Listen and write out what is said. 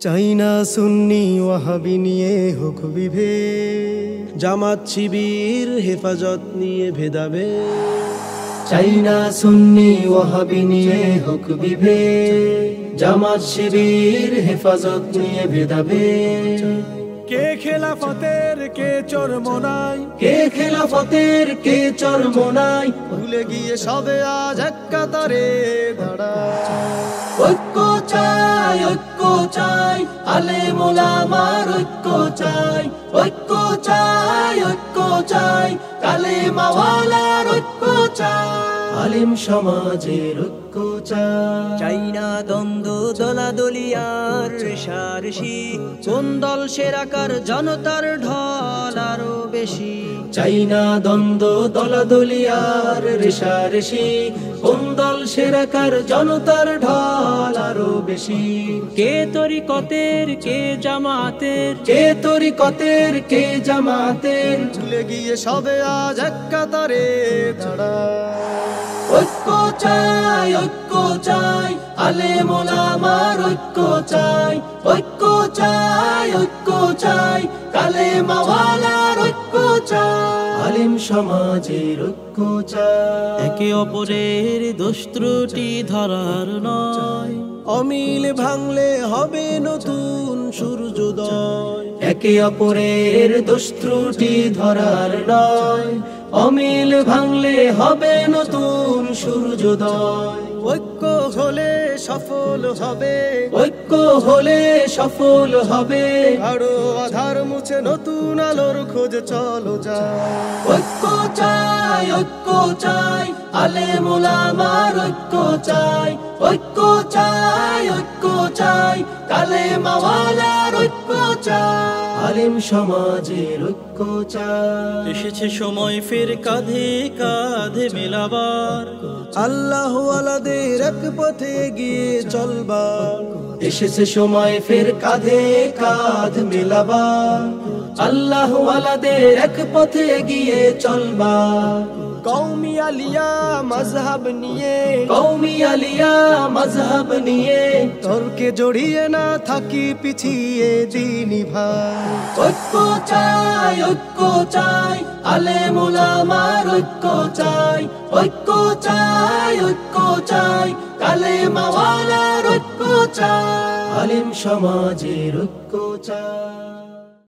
চাই না সুন্নি ওয়াহাবি নিয়ে হোক বিভেদ, জামাত শিবির হেফাজত নিয়ে ভেদাভেদ। চাই না সুন্নি ওয়াহাবি নিয়ে হোক বিভেদ, জামাত শিবির হেফাজত নিয়ে ভেদাভেদ। কে খেলাফতের কে চরমোনাই, কে খেলাফতের কে চরমোনাই, ভুলে গিয়ে সবে আজ এক কাতারে দাঁড়ায়। ঐক্য চাই, ঐক্য চাই, আলেম ওলামার ঐক্য চাই, ঐক্য চাই, ঐক্য চাই, কালেমা ওয়ালার ঐক্য চাই, আলেম সমাজের ঐক্য চাই। চাই না দ্বন্দ্ব দলাদলিয়ার রেশারেশি, কোন দল সেরাকার জনতার ঢল আরো বেশি। চাই না দ্বন্দ্ব দলাদলিয়ার রেশারেশি, কোন দল সেরাকার জনতার ঢল আরো বেশি। কে তরিকতের কে জামাতের, কে তরিকতের কে জামাতের, ভুলে গিয়ে সবে আজ এক কাতারে দাঁড়ায়। ঐক্য চাই, ঐক্য চাই, আলেম ওলামার ঐক্য চাই, ঐক্য চাই, ঐক্য চাই, কালেমা ওয়ালার ঐক্য চাই, আলেম সমাজের ঐক্য চাই। একে অপরের দোষ ত্রুটি ধরার নয়, অমিল ভাঙলে হবে নতুন সূর্যোদয়। একে অপরের দোষ ত্রুটি ধরার নয়, অমিল ভাঙলে হবে নতুন সূর্যোদয়। ঐক্য হলে সফল হবে, ঐক্য হলে সফল হবে, আরো আধার মুছে নতুন আলোর খোঁজে চলো যায়। ঐক্য চাই, ঐক্য চাই, আলেম ওলামার ঐক্য চাই, ঐক্য চাই, ঐক্য চাই, কালেমা ওয়ালার ঐক্য চাই, আলেম সমাজের ঐক্য চাই। এসেছে সময় ফের কাঁধে কাঁধে মেলাবার, আল্লাহ ওয়ালাদের এক পথে গিয়ে চলবার। এসেছে সময় ফের কাঁধে কাঁধ মেলাবার, আল্লাহ ওয়ালাদের এক পথে গিয়ে চলবার। কওমি আলিয়া মাযহাব নিয়ে, কওমি আলিয়া মাযহাব নিয়ে, তর্কে জড়িয়ে না থাকি পিছিয়ে দিনী ভাই। ঐক্য চাই, ঐক্য চাই, আলেম ওলামার ঐক্য চাই, ঐক্য চাই, ঐক্য চাই, কালেমা ওয়ালার ঐক্য চাই, আলেম সমাজের ঐক্য চাই।